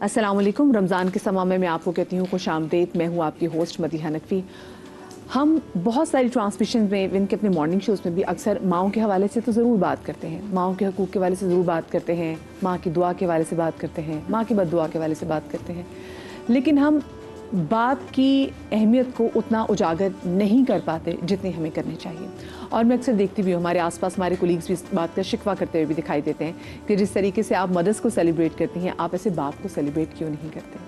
السلام علیکم. رمضان کے سماں میں آپ کو کہتی ہوں خوش آمدید. میں ہوں آپ کی ہوسٹ مدیحہ نقوی. ہم بہت ساری ٹرانسمیشن میں ان کے اپنے مارننگ شوز میں بھی اکثر ماؤں کے حوالے سے تو ضرور بات کرتے ہیں, ماؤں کے حقوق کے حوالے سے ضرور بات کرتے ہیں, ماں کی دعا کے حوالے سے بات کرتے ہیں, ماں کی بد دعا کے حوالے سے بات کرتے ہیں, لیکن ہم باپ کی اہمیت کو اتنا اجاگر نہیں کر پاتے جتنی ہمیں کرنی چاہیے. اور میں اکثر دیکھتی بھی ہوں ہمارے آس پاس ہمارے کولیگز بھی اس بات کا شکوہ کرتے ہوئے بھی دکھائی دیتے ہیں کہ جس طریقے سے آپ مدرس کو سیلیبریٹ کرتی ہیں آپ ایسے باپ کو سیلیبریٹ کیوں نہیں کرتے.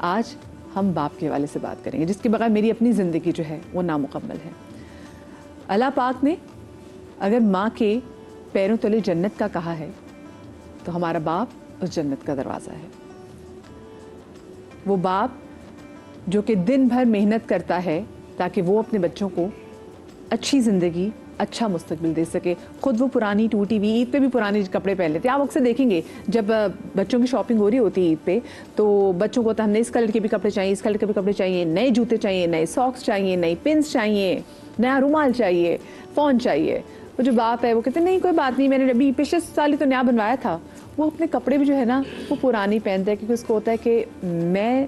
آج ہم باپ کے حوالے سے بات کریں گے جس کے بغیر میری اپنی زندگی جو ہے وہ نامکمل ہے. اللہ پاک نے اگر ماں کے پیروں تلے جنت کا کہا ہے تو ہمارا باپ اس جنت کا دروازہ ہے. وہ باپ جو کہ دن بھر محنت کرتا ہے تاکہ وہ اپنے بچوں کو اچھی زندگی, اچھا مستقبل دے سکے. خود وہ پرانی ٹوٹی ہوئی, عید پہ بھی پرانے کپڑے پہن لیتے ہیں. آپ اکثر دیکھیں گے جب بچوں کی شاپنگ ہو رہی ہوتی ہے عید پہ تو بچوں کو تو ہم نے اس کلر کے بھی کپڑے چاہیے, اس کلر کے بھی کپڑے چاہیے, نئے جوتے چاہیے, نئے ساکس چاہیے, نئی پنس چاہیے, نیا رومال چاہیے, فون چاہیے. وہ جو باپ ہے وہ کہتے ہیں نہیں کوئی بات نہیں, میں نے ابھی پچھلے سال ہی تو نیا بنوایا تھا. وہ اپنے کپڑے بھی جو ہے نا وہ پرانی پہنتا ہے کیونکہ اس کو ہوتا ہے کہ میں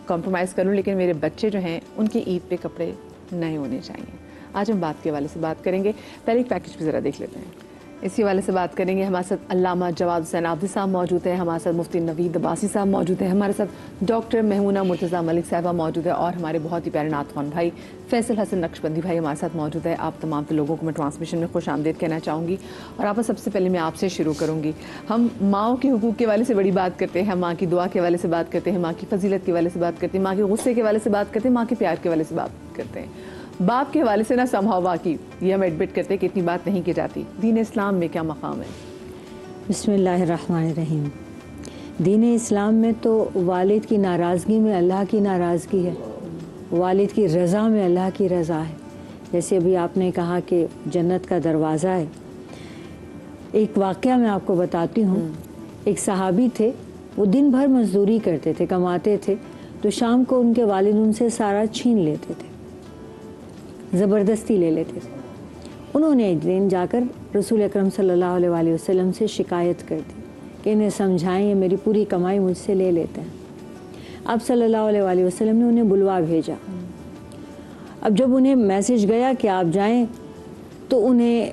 کمپرومائز کروں لیکن میرے بچے جو ہیں ان کی عید پہ کپڑے نئے ہونے چاہیے. آج ہم بات کے حوالے سے بات کریں گے. پہلے ایک پیکج بھی ذرا دیکھ لیتے ہیں. اسی حوالے سے بات کریں گے. ہمارے ساتھ علامہ جواد حسین عابدی صاحب موجود ہیں, ہمارے ساتھ مفتی نوید عباسی صاحب موجود ہیں, ہمارے ساتھ ڈاکٹر مہمونہ مرتضیٰ ملک صاحبہ موجود ہے, اور ہمارے بہت ہی پیارے نعت خوان بھائی فیصل حسن نقشبندی بھائی ہمارے ساتھ موجود ہے. آپ تمام لوگوں کو میں ٹرانسمیشن میں خوش آمدید کہنا چاہوں گی. اور آپ سب سے پہلے میں آپ سے شروع کروں گی. ہم ماؤں کے حقوق کے حوالے سے بڑی بات کرتے ہیں, ماں کی دعا کے حوالے سے بات کرتے ہیں, ماں کی فضیلت کے حوالے سے بات کرتے ہیں, ماں کے غصے کے حوالے سے بات کرتے ہیں, ماں کے پیار کے حوالے سے بات کرتے ہیں. باپ کے حوالے سے نہ سمہاؤ باقی یہ ہم ایڈمٹ کرتے ہیں کہ اتنی بات نہیں کی جاتی. دین اسلام میں کیا مقام ہے؟ بسم اللہ الرحمن الرحیم. دین اسلام میں تو والد کی ناراضگی میں اللہ کی ناراضگی ہے, والد کی رضا میں اللہ کی رضا ہے. جیسے ابھی آپ نے کہا کہ جنت کا دروازہ ہے. ایک واقعہ میں آپ کو بتاتی ہوں. ایک صحابی تھے, وہ دن بھر مزدوری کرتے تھے, کماتے تھے, تو شام کو ان کے والد ان سے سارا چھین لیتے تھے, زبردستی لے لیتے تھے. انہوں نے ایک دن جا کر رسول اکرم صلی اللہ علیہ وآلہ وسلم سے شکایت کر دی کہ انہیں سمجھائیں یہ میری پوری کمائی مجھ سے لے لیتے ہیں. آپ صلی اللہ علیہ وآلہ وسلم نے انہیں بلوا بھیجا. اب جب انہیں میسج گیا کہ آپ جائیں تو انہیں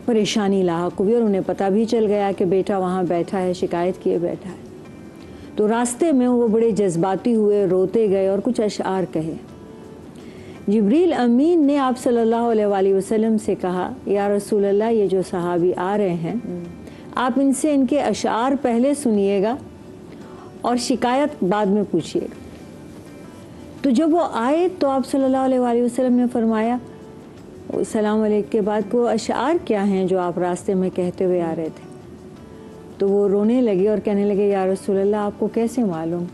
پریشانی لاحق ہوئی, اور انہیں پتہ بھی چل گیا کہ بیٹا وہاں بیٹھا ہے, شکایت کیے بیٹھا ہے. تو راستے میں وہ بڑے جذباتی ہوئے, روتے گئے اور کچھ اشعار کہے. جبریل امین نے آپ صلی اللہ علیہ وآلہ وسلم سے کہا یا رسول اللہ یہ جو صحابی آ رہے ہیں آپ ان سے ان کے اشعار پہلے سنیے گا اور شکایت بعد میں پوچھیے گا. تو جب وہ آئے تو آپ صلی اللہ علیہ وآلہ وسلم نے فرمایا السلام علیکم کے بعد کہ وہ اشعار کیا ہیں جو آپ راستے میں کہتے ہوئے آ رہے تھے. تو وہ رونے لگے اور کہنے لگے یا رسول اللہ آپ کو کیسے معلوم؟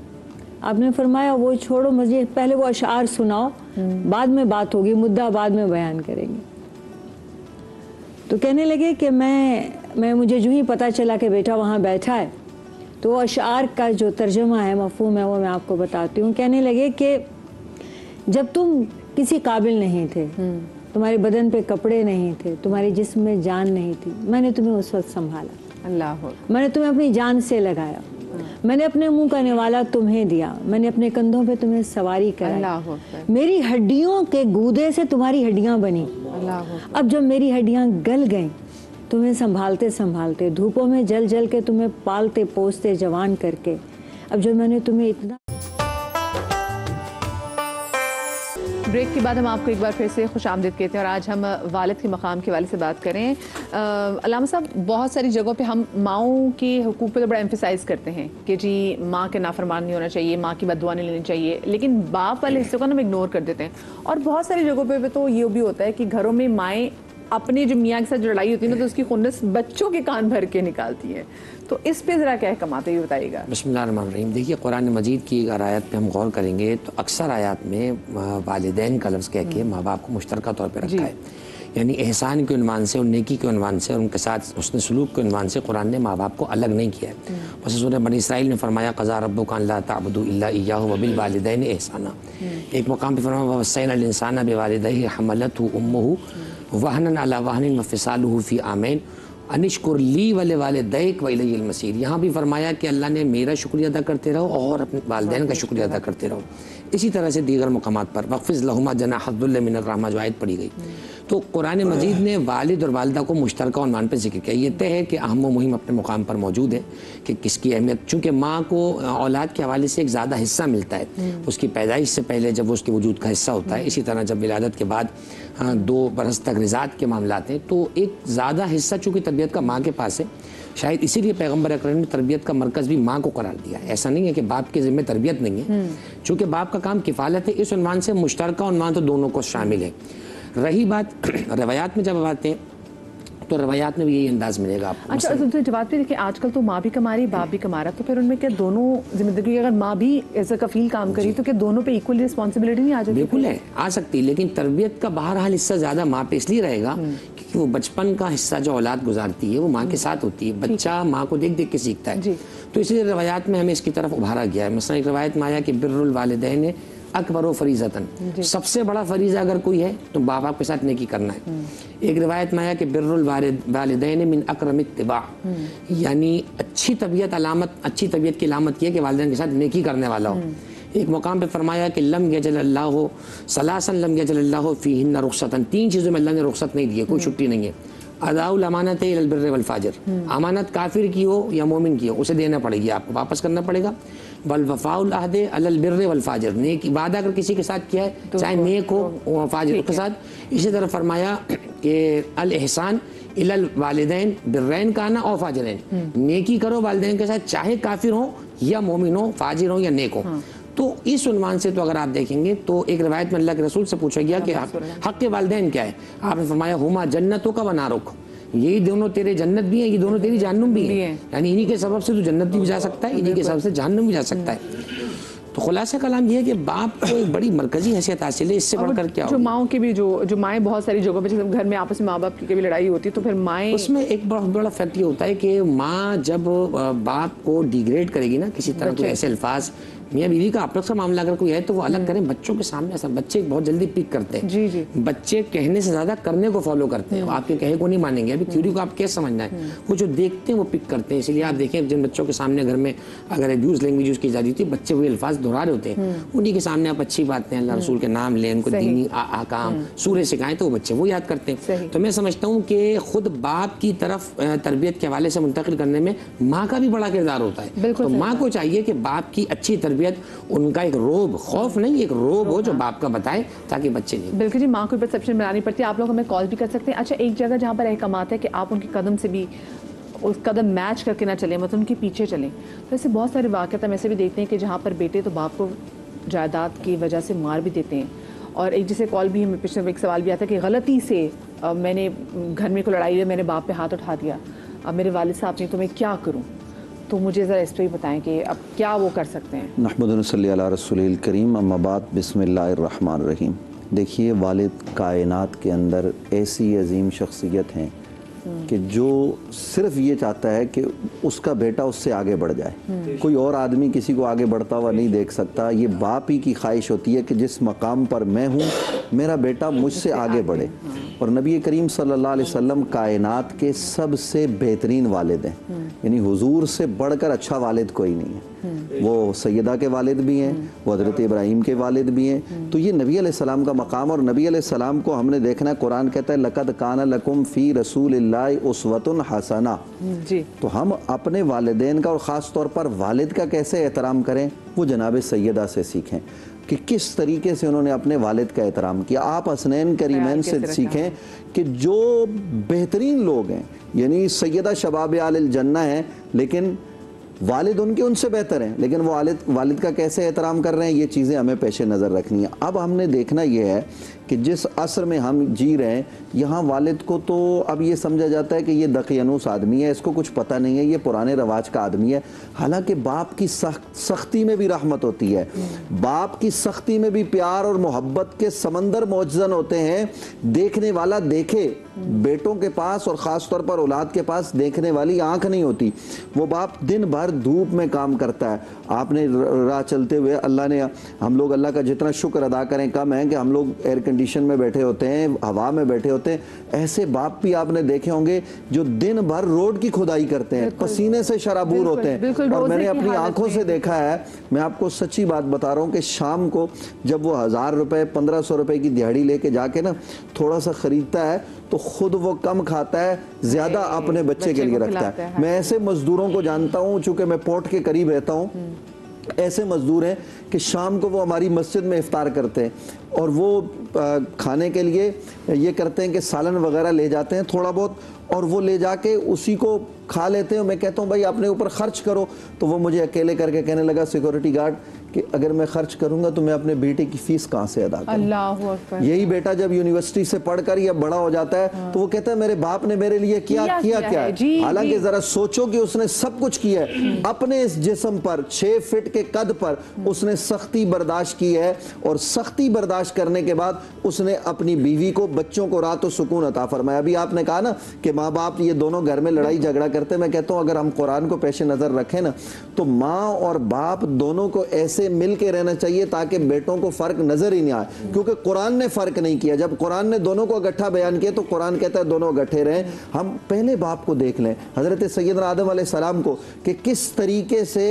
آپ نے فرمایا وہ چھوڑو, مجھے پہلے وہ اشعار سناؤ, بعد میں بات ہوگی, مدعا بعد میں بیان کریں گے. تو کہنے لگے کہ میں مجھے جو ہی پتہ چلا کہ بیٹا وہاں بیٹھا ہے تو وہ اشعار کا جو ترجمہ ہے, مفہوم ہے, وہ میں آپ کو بتاتی ہوں. کہنے لگے کہ جب تم کسی قابل نہیں تھے, تمہارے بدن پہ کپڑے نہیں تھے, تمہارے جسم میں جان نہیں تھی, میں نے تمہیں اس وقت سنبھالا, اللہ میں نے تمہیں اپنی جان سے لگایا, میں نے اپنے منہ کا نوالا تمہیں دیا, میں نے اپنے کندھوں پہ تمہیں سواری کرائی, میری ہڈیوں کے گودے سے تمہاری ہڈیاں بنی. اب جب میری ہڈیاں گل گئیں, تمہیں سنبھالتے سنبھالتے, دھوپوں میں جل جل کے تمہیں پالتے پوستے جوان کر کے, اب جب میں نے تمہیں اتنا. بریک کے بعد ہم آپ کو ایک بار پھر سے خوش آمدید کہتے ہیں, اور آج ہم والد کے مقام کے حوالے سے بات کریں. علامہ صاحب بہت ساری جگہوں پہ ہم ماؤں کے حقوق پہ تو بڑا ایمفیسائز کرتے ہیں کہ جی ماں کے نافرمان نہیں ہونا چاہیے, ماں کی بد دعا نہیں لینی چاہیے, لیکن باپ والے حصے کو ہم اگنور کر دیتے ہیں. اور بہت ساری جگہوں پہ تو یہ بھی ہوتا ہے کہ گھروں میں مائیں اپنی جو میاں کے ساتھ لڑائی ہوتی ہے نا تو اس کی خنس بچوں کے کان بھر کے نکالتی ہے. تو اس پہ ذرا کیا احکامات ہے یہ بتائیے گا. بسم اللہ الرحمن الرحیم. دیکھیے قرآن مجید کی اگر آیت پہ ہم غور کریں گے تو اکثر آیات میں والدین کا لفظ کہہ کے ماں باپ کو مشترکہ طور پہ رکھا ہے. یعنی احسان کے عنوان سے اور نیکی کے عنوان سے اور ان کے ساتھ حسن سلوک کے عنوان سے قرآن نے ماں باپ کو الگ نہیں کیا ہے. بس سورہ بنی اسرائیل نے فرمایا قضا ربک ان لا تعبدوا الا ایاہ وبالوالدین احسانا. ایک مقام پہ فرمایا ووصینا الانسان بوالدیہ حملتہ امہ وہنا علی وہن وفصالہ فی عامین انشکر لی ولوالدیک والی المصیر. یہاں بھی فرمایا کہ اللہ نے میرا شکریہ ادا کرتے رہو اور اپنے والدین کا شکریہ ادا کرتے رہو. اسی طرح سے دیگر مقامات پر وَخْفِضْ لَهُمَا جَنَاحَ الذُّلِّ مِنَ الرَّحْمَةِ جو آیت پڑھی گئی. تو قرآن مجید نے والد اور والدہ کو مشترکہ عنوان پہ ذکر کیا. یہ طے ہے کہ اہم و مہم اپنے مقام پر موجود ہے کہ کس کی اہمیت, چونکہ ماں کو اولاد کے حوالے سے ایک زیادہ حصہ ملتا ہے اس کی پیدائش سے پہلے جب وہ اس کے وجود کا حصہ ہوتا ہے, اسی طرح جب ولادت کے بعد 2 برس تک رضاعت کے معاملات ہیں, تو ایک زیادہ حصہ چونکہ تربیت کا ماں کے پاس ہے. شاید اسی لیے پیغمبر اکرم نے تربیت کا مرکز بھی ماں کو قرار دیا ہے. ایسا نہیں ہے کہ باپ کے ذمہ تربیت نہیں ہے, چونکہ باپ کا کام کفالت ہے, اس عنوان سے مشترکہ عنوان تو دونوں کو شامل ہے. رہی بات روایات میں جب اب آتے ہیں تو روایات میں بھی یہی انداز ملے گا آپ کو. اچھا جواب بھی دیکھیں, آج کل تو ماں بھی کما رہی باپ بھی کما رہا, تو پھر ان میں کیا دونوں ذمہ داری, اگر ماں بھی ایز اے کفیل کام کری تو کیا دونوں پہ ایکول رسپانسبلٹی نہیں آ جاتی؟ بالکل ہے, آ سکتی, لیکن تربیت کا بہرحال حصہ زیادہ ماں پہ اس لیے رہے گا کہ وہ بچپن کا حصہ جو اولاد گزارتی ہے وہ ماں کے ساتھ ہوتی ہے. بچہ ماں کو دیکھ دیکھ کے سیکھتا ہے, تو اس لیے روایات میں ہمیں اس کی طرف ابھارا گیا ہے. مثلا ایک روایت میں آیا کہ بر الوالدین اکبر و فریضتاً, سب سے بڑا فریضہ اگر کوئی ہے تو باپ آپ کے ساتھ نیکی کرنا ہے. ایک روایت میں آیا کہ بر الوالدین من اکرم اتباع, یعنی اچھی طبیعت کی علامت یہ ہے کہ والدین کے ساتھ نیکی کرنے والا ہو. ایک مقام پہ فرمایا کہ لم یجل اللہ ثلاثا لم یجل اللہ فیہن رخصتاً, 3 چیزوں میں اللہ نے رخصت نہیں دی ہے, کوئی چھٹی نہیں ہے. اداء الامانت الی البر والفاجر, امانت کافر کی ہو یا مومن کی ہو اسے دینا پڑے گی, آپ کو واپس کرنا پڑے گا. والوفاء العہد علی البر والفاجر, نیک وعدہ اگر کسی کے ساتھ کیا ہے چاہے نیک ہو فاجر کے ساتھ. اسی طرح فرمایا کہ الاحسان الی الوالدین برین کانا او فاجرین, نیکی کرو والدین کے ساتھ چاہے کافر ہو یا مومن ہو, فاجر ہو یا نیک ہو. تو اس عنوان سے تو اگر آپ دیکھیں گے تو ایک روایت میں اللہ کے رسول سے پوچھا گیا کہ حق کے والدین کیا ہے, آپ نے فرمایا ہما جنتوں کا و نارک, یہی دونوں تیرے جنت بھی ہیں, یہ دونوں تیری جہنم بھی ہیں. یعنی انہی کے سبب سے تو جنت بھی جا سکتا ہے, انہی کے سبب سے جہنم بھی جا سکتا ہے. تو خلاصہ کلام یہ ہے کہ باپ کو ایک بڑی مرکزی حیثیت حاصل ہے. اس سے بڑھ کر کیا جو ماؤں کے بھی جو مائیں بہت ساری جگہوں پہ جیسے گھر میں آپس میں ماں باپ کی کبھی لڑائی ہوتی ہے تو پھر مائیں, اس میں ایک بہت بڑا فیکٹ یہ ہوتا ہے کہ ماں جب باپ کو ڈیگریڈ کرے گی نا کسی طرح کے ایسے الفاظ, میاں بیوی کا آپس کا معاملہ اگر کوئی ہے تو وہ الگ کریں, بچوں کے سامنے ایسا, بچے بہت جلدی پک کرتے ہیں. بچے کہنے سے زیادہ کرنے کو فالو کرتے ہیں, آپ کے کہے کو نہیں مانیں گے. ابھی تھیوری کو آپ کیسے سمجھنا ہے, وہ جو دیکھتے ہیں وہ پک کرتے ہیں. اس لیے آپ دیکھیں جن بچوں کے سامنے گھر میں اگر ابیوز لینگویج یوز کی جاتی ہوتی ہے, بچے وہی الفاظ دہرا رہے ہوتے ہیں, انہی کے سامنے آپ اچھی باتیں اللہ رسول کے نام لیں, ان کو دینی احکام سورے سکھائیں تو وہ بچے وہ یاد کرتے ہیں. تو میں سمجھتا ہوں کہ خود باپ کی طرف تربیت کے حوالے سے منتقل کرنے میں ماں کا بھی بڑا کردار ہوتا ہے. تو ماں کو چاہیے کہ باپ کی اچھی تربیت, ان کا ایک روب, خوف نہیں ایک روب ہو جو باپ کا بتائے تاکہ بچے نہیں. بالکل جی, ماں کو پرسیپشن بنانی پڑتی ہے. آپ لوگ ہمیں کال بھی کر سکتے ہیں. اچھا ایک جگہ جہاں پر احکامات ہے کہ آپ ان کے قدم سے بھی اس قدم میچ کر کے نہ چلیں, مطلب ان کے پیچھے چلیں. تو ایسے بہت سارے واقعات ہم ایسے بھی دیکھتے ہیں کہ جہاں پر بیٹے تو باپ کو جائیداد کی وجہ سے مار بھی دیتے ہیں. اور ایک جیسے کال بھی ہمیں پچھلے ایک سوال بھی آتا ہے کہ غلطی سے میں نے گھر میں کو لڑائی ہے, میں نے باپ پہ ہاتھ اٹھا دیا, اب میرے والد صاحب نے, تو میں کیا کروں؟ تو مجھے ذرا اس پہ ہی بتائیں کہ اب کیا وہ کر سکتے ہیں. نحمد و صلی علی رسول الکریم, اما بعد, بسم اللہ الرحمن الرحیم. دیکھیے والد کائنات کے اندر ایسی عظیم شخصیت ہیں کہ جو صرف یہ چاہتا ہے کہ اس کا بیٹا اس سے آگے بڑھ جائے. کوئی اور آدمی کسی کو آگے بڑھتا ہوا نہیں دیکھ سکتا. یہ باپ ہی کی خواہش ہوتی ہے کہ جس مقام پر میں ہوں میرا بیٹا مجھ سے آگے بڑھے. اور نبی کریم صلی اللہ علیہ وسلم کائنات کے سب سے بہترین والد ہیں, یعنی حضور سے بڑھ کر اچھا والد کوئی نہیں ہے. وہ سیدہ کے والد بھی ہیں, وہ حضرت ابراہیم کے والد بھی ہیں. تو یہ نبی علیہ السلام کا مقام, اور نبی علیہ السلام کو ہم نے دیکھنا ہے, قرآن کہتا ہے لَقَدْ كَانَ لَكُمْ فِي رَسُولِ اللَّهِ أُسْوَةٌ حَسَنَةٌ. تو ہم اپنے والدین کا اور خاص طور پر والد کا کیسے احترام کریں, وہ جناب سیدہ سے سیکھیں کہ کس طریقے سے انہوں نے اپنے والد کا احترام کیا. آپ حسنین کریمین سے سیکھیں کہ جو بہترین لوگ ہیں, یعنی سیدہ شباب اہل الجنہ ہیں, لیکن والد ان کے ان سے بہتر ہیں, لیکن وہ والد کا کیسے احترام کر رہے ہیں, یہ چیزیں ہمیں پیش نظر رکھنی ہیں. اب ہم نے دیکھنا یہ ہے کہ جس عصر میں ہم جی رہے ہیں یہاں والد کو تو اب یہ سمجھا جاتا ہے کہ یہ دقیانوس آدمی ہے, اس کو کچھ پتہ نہیں ہے, یہ پرانے رواج کا آدمی ہے. حالانکہ باپ کی سختی میں بھی رحمت ہوتی ہے, باپ کی سختی میں بھی پیار اور محبت کے سمندر موجزن ہوتے ہیں. دیکھنے والا دیکھے, بیٹوں کے پاس اور خاص طور پر اولاد کے پاس دیکھنے والی آنکھ نہیں ہوتی. وہ باپ دن بھر دھوپ میں کام کرتا ہے. آپ نے راہ چلتے ہوئے ہم لوگ اللہ کا جتنا شکر ادا کریں کم ہے کہ ہم لوگ ایئر کنڈیشن میں بیٹھے ہوتے ہیں, ہوا میں بیٹھے ہوتے ہیں. ایسے باپ بھی آپ نے دیکھے ہوں گے جو دن بھر روڈ کی کھدائی کرتے ہیں, پسینے سے شرابور ہوتے ہیں. اور میں نے اپنی آنکھوں سے دیکھا ہے, میں آپ کو سچی بات بتا رہا ہوں کہ شام کو جب وہ 1000 روپے 1500 روپے کی دیہڑی لے کے جا کے نا تھوڑا سا خریدتا ہے تو خود وہ کم کھاتا ہے, زیادہ اپنے بچے کے لیے رکھتا ہے. میں ایسے مزدوروں کو جانتا ہوں, چونکہ میں پورٹ کے قریب رہتا ہوں, ایسے مزدور ہیں کہ شام کو وہ ہماری مسجد میں افطار کرتے ہیں اور وہ کھانے کے لیے یہ کرتے ہیں کہ سالن وغیرہ لے جاتے ہیں تھوڑا بہت, اور وہ لے جا کے اسی کو کھا لیتے ہیں. میں کہتا ہوں بھائی اپنے اوپر خرچ کرو, تو وہ مجھے اکیلے کر کے کہنے لگا سیکورٹی گارڈ کہ اگر میں خرچ کروں گا تو میں اپنے بیٹے کی فیس کہاں سے ادا کروں. اللہ اکبر. یہی بیٹا جب یونیورسٹی سے پڑھ کر یا بڑا ہو جاتا ہے تو وہ کہتا ہے میرے باپ نے میرے لیے کیا ہے. حالانکہ ذرا سوچو کہ اس نے سب کچھ کیا ہے, اپنے اس جسم پر 6 فٹ کے قد پر اس نے سختی برداشت کی ہے, اور سختی برداشت کرنے کے بعد اس نے اپنی بیوی کو, بچوں کو راحت و سکون عطا فرمایا. ابھی آپ نے کہا نا کہ ماں باپ یہ دونوں گھر میں لڑائی جھگڑا کرتے, میں کہتا ہوں اگر ہم قرآن کو پیش نظر رکھیں نا تو ماں اور باپ دونوں کو ایسے مل کے رہنا چاہیے تاکہ بیٹوں کو فرق نظر ہی نہیں آئے, کیونکہ قرآن نے فرق نہیں کیا. جب قرآن نے دونوں کو اکٹھا بیان کیا تو قرآن کہتا ہے دونوں اکٹھے رہیں. ہم پہلے باپ کو دیکھ لیں, حضرت سیدنا آدم علیہ السلام کو, کہ کس طریقے سے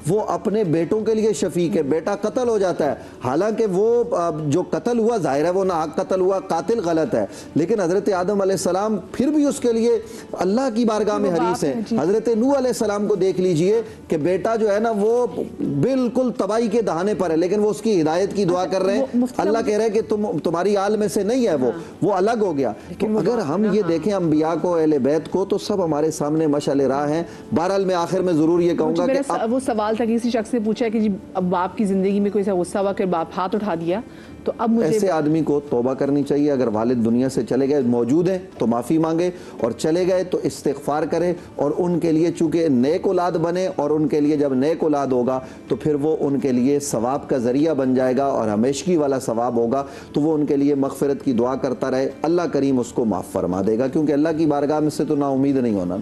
وہ اپنے بیٹوں کے لیے شفیق ہے. بیٹا قتل ہو جاتا ہے, حالانکہ وہ جو قتل ہوا ظاہر ہے وہ ناحق قتل ہوا, قاتل غلط ہے, لیکن حضرت آدم علیہ السلام پھر بھی اس کے لیے اللہ کی بارگاہ میں حریص ہیں. حضرت نوح علیہ السلام کو دیکھ لیجئے کہ بیٹا جو ہے نا وہ بالکل تباہی کے دہانے پر ہے, لیکن وہ اس کی ہدایت کی دعا کر رہے ہیں. اللہ کہہ رہے ہیں کہ تمہاری آل میں سے نہیں ہے, وہ الگ ہو گیا. تو اگر ہم یہ دیکھیں انبیاء کو, اہل بیت کو, تو سب ہمارے سامنے مشعل راہ ہیں. بہرحال میں آخر میں ضرور یہ کہوں گا کہ وہ سوال تھا, کسی شخص نے پوچھا کہ جی اب باپ کی زندگی میں کوئی ایسا غصہ ہوا کہ باپ ہاتھ اٹھا دیا, تو اب مجھے ایسے آدمی کو توبہ کرنی چاہیے. اگر والد دنیا سے چلے گئے, موجود ہیں تو معافی مانگے, اور چلے گئے تو استغفار کرے, اور ان کے لیے چونکہ نیک اولاد بنے, اور ان کے لیے جب نیک اولاد ہوگا تو پھر وہ ان کے لیے ثواب کا ذریعہ بن جائے گا اور ہمیشگی والا ثواب ہوگا. تو وہ ان کے لیے مغفرت کی دعا کرتا رہے, اللہ کریم اس کو معاف فرما دے گا, کیونکہ اللہ کی بارگاہ میں سے تو نا امید نہیں ہونا.